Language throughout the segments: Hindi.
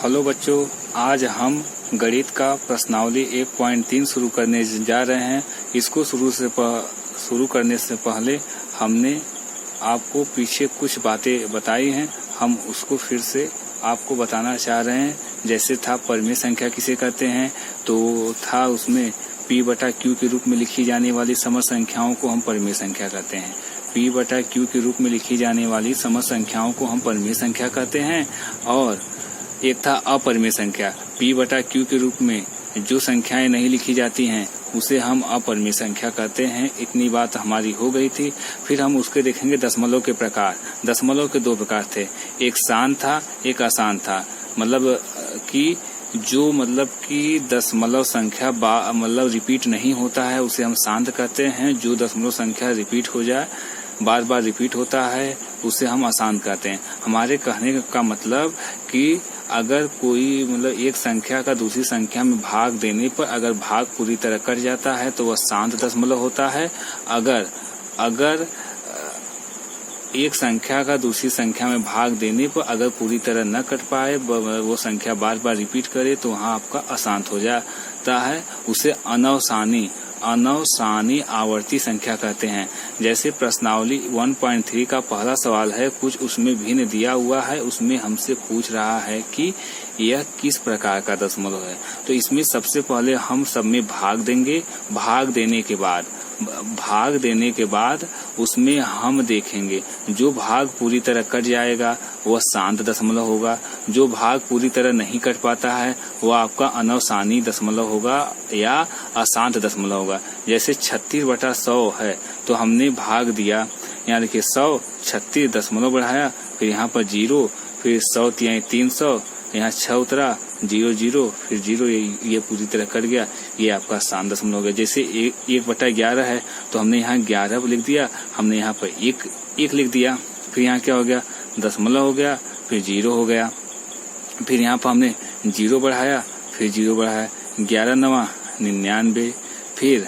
हेलो बच्चों, आज हम गणित का प्रश्नावली 1.3 शुरू करने जा रहे हैं। इसको शुरू करने से पहले हमने आपको पीछे कुछ बातें बताई हैं, हम उसको फिर से आपको बताना चाह रहे हैं। जैसे था परिमेय संख्या किसे कहते हैं, तो था उसमें p/q के रूप में लिखी जाने वाली समस्त संख्याओं को हम परिमेय संख्या कहते हैं। p/q के रूप में लिखी जाने वाली समस्त संख्याओं को हम परिमेय संख्या कहते हैं। और एक था अपरिमेय संख्या, p/q के रूप में जो संख्याएं नहीं लिखी जाती हैं उसे हम अपरिमेय संख्या कहते हैं। इतनी बात हमारी हो गई थी। फिर हम उसके देखेंगे दशमलव के प्रकार। दशमलव के दो प्रकार थे, एक शांत था, एक अशांत था। मतलब कि दशमलव संख्या रिपीट नहीं होता है उसे हम शांत कहते हैं। जो दशमलव संख्या रिपीट हो जाए, बार बार रिपीट होता है, उसे हम अशांत कहते हैं। हमारे कहने का मतलब कि अगर कोई एक संख्या का दूसरी संख्या में भाग देने पर अगर भाग पूरी तरह कट जाता है तो वह शांत दशमलव होता है। अगर एक संख्या का दूसरी संख्या में भाग देने पर अगर पूरी तरह न कट पाए, वो संख्या बार बार रिपीट करे, तो वहाँ आपका अशांत हो जाता है। उसे अनवसानी आवर्ती संख्या कहते हैं। जैसे प्रश्नावली 1.3 का पहला सवाल है, कुछ उसमें भिन्न दिया हुआ है। उसमें हमसे पूछ रहा है कि यह किस प्रकार का दशमलव है। तो इसमें सबसे पहले हम सब में भाग देंगे। भाग देने के बाद उसमें हम देखेंगे जो भाग पूरी तरह कट जाएगा वह शांत दशमलव होगा। जो भाग पूरी तरह नहीं कट पाता है वह आपका अनवसानी दशमलव होगा या अशांत दशमलव होगा। जैसे 36/100 है, तो हमने भाग दिया, यहाँ देखिए 100, 36 दशमलव बढ़ाया, फिर यहाँ पर 0, फिर 100 × 300, यहाँ 6 उतरा, 0 0, फिर 0, ये पूरी तरह कट गया। ये आपका शांत दशमलव हो गया। जैसे 1/11 है, तो हमने यहाँ 11 लिख दिया, हमने यहाँ पर 1 लिख दिया, फिर यहाँ क्या हो गया, दशमलव हो गया, फिर 0 हो गया, फिर यहाँ पर हमने 0 बढ़ाया, फिर 0 बढ़ाया, 11 9 99, फिर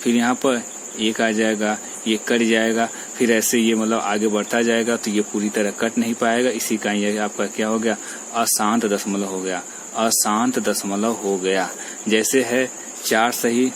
यहाँ पर 1 आ जाएगा, ये कट जाएगा। फिर ऐसे ये आगे बढ़ता जाएगा, तो ये पूरी तरह कट नहीं पाएगा। इसी का ये आपका क्या हो गया, अशांत दशमलव हो गया। अशांत दशमलव हो गया। जैसे है 4 सही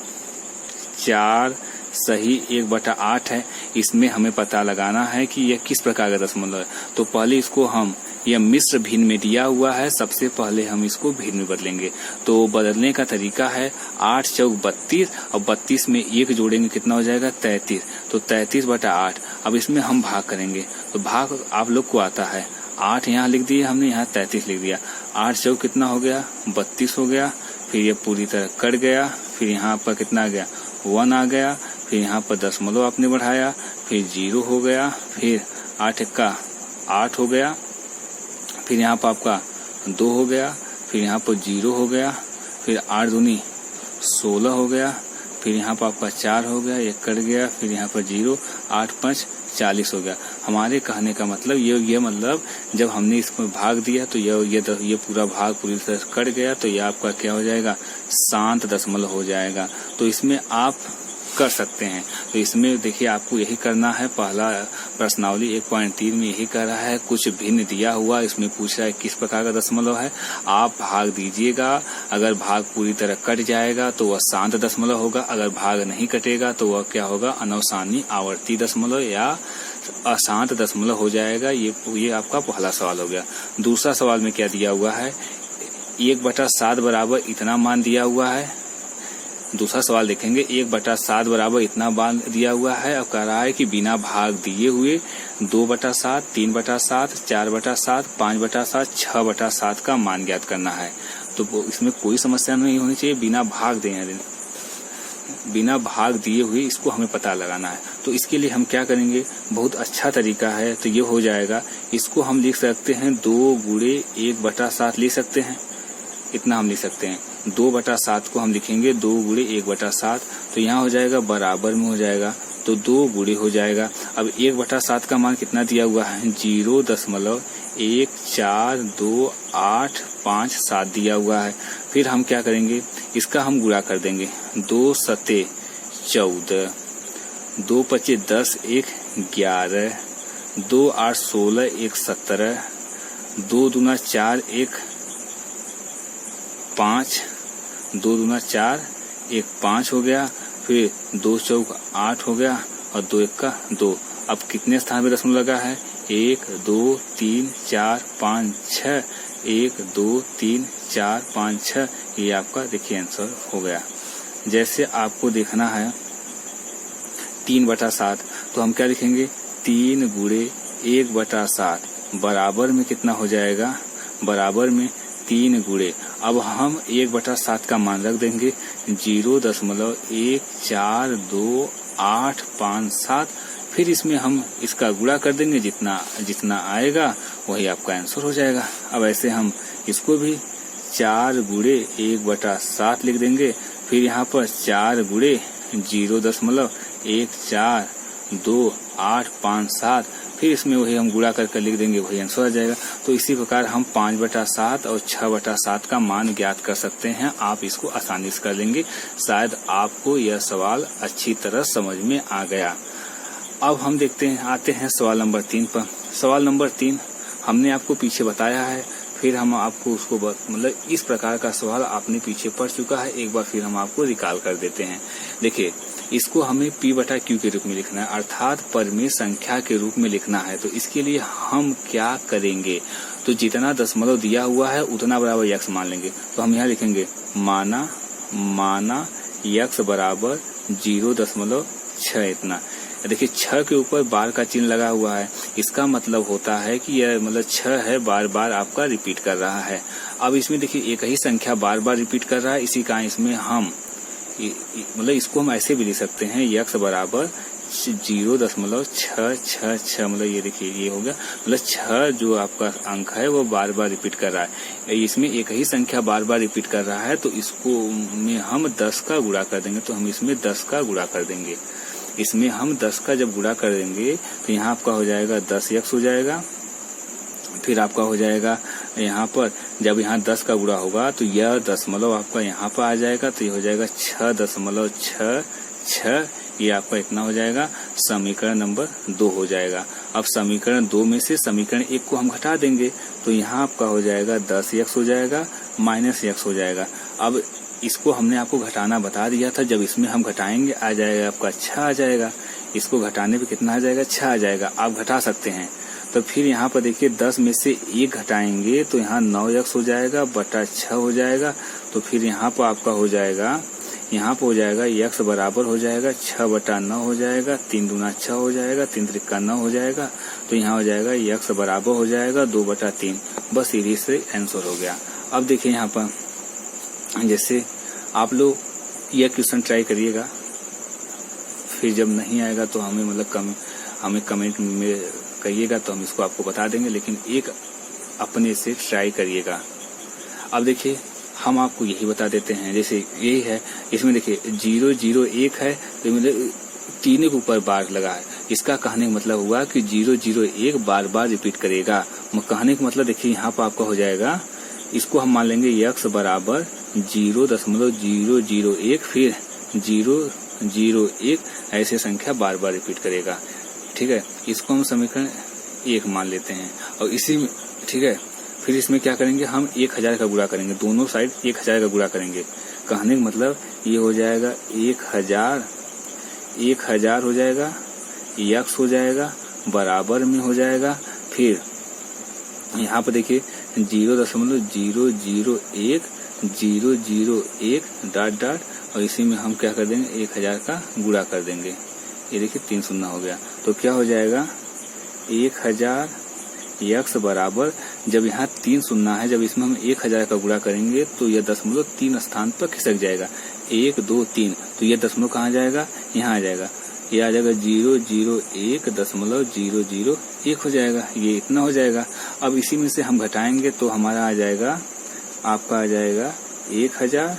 1/8 है। इसमें हमें पता लगाना है कि यह किस प्रकार का दशमलव है। तो पहले इसको हम, यह मिश्र भिन्न में दिया हुआ है, सबसे पहले हम इसको भिन्न में बदलेंगे। तो बदलने का तरीका है 8 चौक 32, और 32 में 1 जोड़ेंगे, कितना हो जाएगा, 33। तो 33/8। अब इसमें हम भाग करेंगे, तो भाग आप लोग को आता है। 8 यहाँ लिख दिए हमने, यहाँ 33 लिख दिया। 8 चौक कितना हो गया, 32 हो गया। फिर ये पूरी तरह कट गया। फिर यहाँ पर कितना आ गया, 1 आ गया। फिर यहाँ पर दशमलव आपने बढ़ाया, फिर 0 हो गया, फिर 8 का 8 हो गया, फिर यहाँ पर आपका 2 हो गया, फिर यहाँ पर 0 हो गया, फिर 8 दूनी 16 हो गया, फिर यहाँ पर आपका 4 हो गया, ये कट गया, फिर यहाँ पर 0, 8 5 40 हो गया। हमारे कहने का मतलब ये मतलब जब हमने इसमें भाग दिया तो ये पूरा भाग पूरी तरह कट गया, तो यह आपका क्या हो जाएगा, शांत दशमलव हो जाएगा। तो इसमें आप कर सकते हैं। तो इसमें देखिए आपको यही करना है। पहला प्रश्नावली 1.3 में यही कह रहा है, कुछ भिन्न दिया हुआ, इसमें पूछ रहा है किस प्रकार का दशमलव है। आप भाग दीजिएगा। अगर भाग पूरी तरह कट जाएगा तो वह शांत दशमलव होगा। अगर भाग नहीं कटेगा तो वह क्या होगा, अनवसानी आवर्ती दशमलव या अशांत दशमलव हो जाएगा। ये आपका पहला सवाल हो गया। दूसरा सवाल में क्या दिया हुआ है, 1/7 बराबर इतना मान दिया हुआ है। दूसरा सवाल देखेंगे, 1/7 बराबर इतना मान दिया हुआ है। अब कह रहा है कि बिना भाग दिए हुए 2/7, 3/7, 4/7, 5/7, 6/7 का मान ज्ञात करना है। तो इसमें कोई समस्या नहीं होनी चाहिए। बिना भाग दिए हुए इसको हमें पता लगाना है। तो इसके लिए हम क्या करेंगे, बहुत अच्छा तरीका है। तो ये हो जाएगा, इसको हम लिख सकते हैं 2 × 1/7 लिख सकते हैं। इतना हम लिख सकते हैं। 2/7 को हम लिखेंगे 2 × 1/7, तो यहाँ हो जाएगा बराबर में हो जाएगा, तो 2 गुणे हो जाएगा। अब 1/7 का मान कितना दिया हुआ है, 0.142857 दिया हुआ है। फिर हम क्या करेंगे, इसका हम गुणा कर देंगे। 2 सते 14, 2 पचे 10, 1 11, 2 8 16, 1 17, 2 दूना 4, 1 5, 2 दूना 4, 1 5 हो गया, फिर 2 चौक 8 हो गया और 2 1 का 2। अब कितने स्थान पे दशमलव लगा है? 1 2 3 4 5 6, 1 2 3 4 5 6, ये आपका देखिए आंसर हो गया। जैसे आपको देखना है 3/7, तो हम क्या लिखेंगे? 3 गुणे 1/7 बराबर में कितना हो जाएगा? बराबर में 3 गुणे, अब हम 1/7 का मान रख देंगे 0.142857, फिर इसमें हम इसका गुणा कर देंगे, जितना जितना आएगा वही आपका आंसर हो जाएगा। अब ऐसे हम इसको भी 4 गुणे 1/7 लिख देंगे, फिर यहाँ पर 4 गुणे 0.142857, फिर इसमें वही हम गुणा करके लिख देंगे, वही आंसर आ जाएगा। तो इसी प्रकार हम 5/7 और 6/7 का मान ज्ञात कर सकते हैं। आप इसको आसानी से कर लेंगे। शायद आपको यह सवाल अच्छी तरह समझ में आ गया। अब हम देखते हैं, आते हैं सवाल नंबर 3 पर। सवाल नंबर 3 हमने आपको पीछे बताया है, फिर हम आपको उसको मतलब इस प्रकार का सवाल आपने पीछे पढ़ चुका है, एक बार फिर हम आपको रिकॉल कर देते हैं। देखिए, इसको हमें P/Q के रूप में लिखना है, अर्थात परिमेय संख्या के रूप में लिखना है। तो इसके लिए हम क्या करेंगे? तो जितना दशमलव दिया हुआ है उतना बराबर x मान लेंगे। तो हम यहाँ लिखेंगे माना x बराबर 0.6 इतना। देखिए 6 के ऊपर बार का चिन्ह लगा हुआ है, इसका मतलब होता है कि यह मतलब 6 है, बार बार आपका रिपीट कर रहा है। अब इसमें देखिए एक ही संख्या बार बार रिपीट कर रहा है, इसी का इसमें हम मतलब इसको हम ऐसे भी लिख सकते हैं, x बराबर 0.666, मतलब ये देखिए ये हो गया, मतलब 6 जो आपका अंक है वो बार बार रिपीट कर रहा है। इसमें एक ही संख्या बार बार रिपीट कर रहा है, तो इसको में हम 10 का गुणा कर देंगे। तो हम इसमें 10 का गुणा कर देंगे। इसमें हम 10 का जब गुणा कर देंगे तो यहाँ आपका हो जाएगा 10x हो जाएगा। फिर आपका हो जाएगा यहाँ पर, जब यहाँ 10 का गुणा होगा तो यह दशमलव आपका यहाँ पर आ जाएगा, तो ये हो जाएगा 6.66, ये आपका इतना हो जाएगा। समीकरण नंबर 2 हो जाएगा। अब समीकरण 2 में से समीकरण 1 को हम घटा देंगे, तो यहाँ आपका हो जाएगा 10x हो जाएगा, -x हो जाएगा। अब इसको हमने आपको घटाना बता दिया था, जब इसमें हम घटाएंगे आ जाएगा आपका 6 आ जाएगा। इसको घटाने पे कितना आ जाएगा? 6 आ जाएगा। आप घटा सकते हैं। तो फिर यहाँ पर देखिए 10 में से 1 घटाएंगे तो यहाँ 9x हो जाएगा बटा 6 हो जाएगा। तो फिर यहाँ पर आपका हो जाएगा, यहाँ पर हो जाएगा x बराबर हो जाएगा 6/9 हो जाएगा, 3 दूना 6 हो जाएगा, 3 त्रिका 9 हो जाएगा। तो यहाँ हो जाएगा x बराबर हो जाएगा 2/3। बस यही से आंसर हो गया। अब देखिए यहाँ पर जैसे आप लोग यह क्वेश्चन ट्राई करिएगा, फिर जब नहीं आएगा तो हमें मतलब हमें कमेंट में कहिएगा, तो हम इसको आपको बता देंगे, लेकिन एक अपने से ट्राई करिएगा। अब देखिए हम आपको यही बता देते हैं, जैसे यही है, इसमें देखिए 001 है, तो मतलब 3 के ऊपर बार लगा है। इसका कहने का मतलब हुआ कि 001 बार बार रिपीट करेगा। कहने का मतलब देखिए यहाँ पर आपका हो जाएगा, इसको हम मान लेंगे x बराबर 0.001, फिर 001, ऐसे संख्या बार बार रिपीट करेगा। ठीक है, इसको हम समीकरण 1 मान लेते हैं। और इसी में ठीक है, फिर इसमें क्या करेंगे, हम 1000 का गुणा करेंगे, दोनों साइड 1000 का गुणा करेंगे। कहने का मतलब ये हो जाएगा 1000 हो जाएगा, x हो जाएगा, बराबर में हो जाएगा। फिर यहाँ पर देखिए 0.001 डॉट और इसी में हम क्या कर देंगे, 1000 का गुणा कर देंगे। ये देखिए 3 शून्य हो गया। तो क्या हो जाएगा 1000 x बराबर, जब यहाँ 3 शून्य है, जब इसमें हम 1000 का गुणा करेंगे तो यह दशमलव 3 स्थान पर खिसक जाएगा, 1 2 3। तो यह दशमलव कहाँ जाएगा, यहाँ आ जाएगा, ये आ जाएगा 0.001 हो जाएगा। ये इतना हो जाएगा। अब इसी में से हम घटाएंगे तो हमारा आ जाएगा, आपका आ जाएगा 1000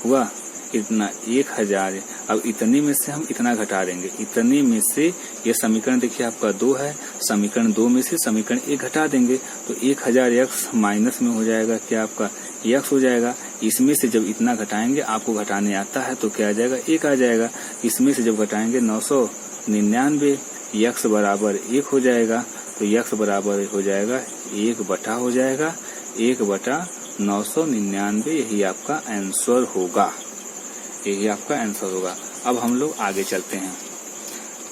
हुआ, इतना 1000। अब इतने में से हम इतना घटा देंगे, इतने में से ये समीकरण देखिए आपका 2 है, समीकरण 2 में से समीकरण 1 घटा देंगे तो 1000x माइनस में हो जाएगा क्या, आपका x हो जाएगा। इसमें से जब इतना घटाएंगे, आपको घटाने आता है तो क्या आ जाएगा, 1 आ जाएगा। इसमें से जब घटाएंगे 999, x बराबर 1 हो जाएगा। तो x बराबर हो जाएगा 1 बटा हो जाएगा 1 बटा 999, यही आपका आंसर होगा, यही आपका आंसर होगा। अब हम लोग आगे चलते हैं।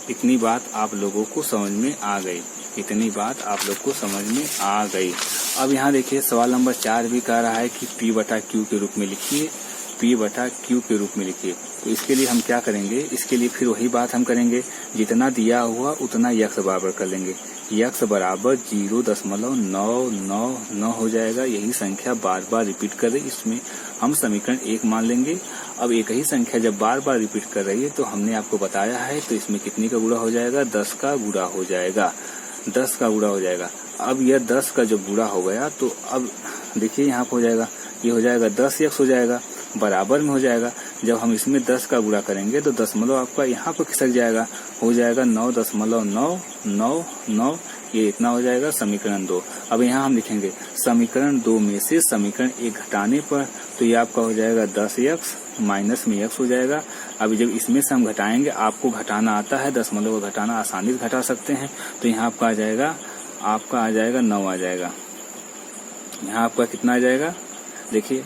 इतनी बात आप लोगों को समझ में आ गई, इतनी बात आप लोग को समझ में आ गई। अब यहाँ देखिए सवाल नंबर 4 भी कह रहा है कि P/Q के रूप में लिखिए, P/Q के रूप में लिखिए। तो इसके लिए हम क्या करेंगे, इसके लिए फिर वही बात हम करेंगे, जितना दिया हुआ उतना यक्स बराबर कर लेंगे। यक्स बराबर 0.999 हो जाएगा। यही संख्या बार बार रिपीट कर रही, इसमें हम समीकरण 1 मान लेंगे। अब एक ही संख्या जब बार बार रिपीट कर रही है तो हमने आपको बताया है, तो इसमें कितनी का गुणा हो जाएगा, 10 का गुणा हो जाएगा, 10 का गुणा हो जाएगा। अब यह 10 का जब गुणा हो गया तो अब देखिए यहाँ पर हो जाएगा, ये हो जाएगा 10 यक्स हो जाएगा, बराबर में हो जाएगा। जब हम इसमें 10 का गुणा करेंगे तो दशमलव आपका यहाँ पर खिसक जाएगा, हो जाएगा 9.999, ये इतना हो जाएगा समीकरण 2। अब यहाँ हम लिखेंगे समीकरण 2 में से समीकरण 1 घटाने पर, तो ये आपका हो जाएगा 10x, माइनस में x हो जाएगा। अभी जब इसमें से हम घटाएंगे, आपको घटाना आता है, दशमलव को घटाना आसानी से घटा सकते हैं, तो यहाँ आपका आ जाएगा, आपका आ जाएगा 9 आ जाएगा। यहाँ आपका कितना आ जाएगा, देखिए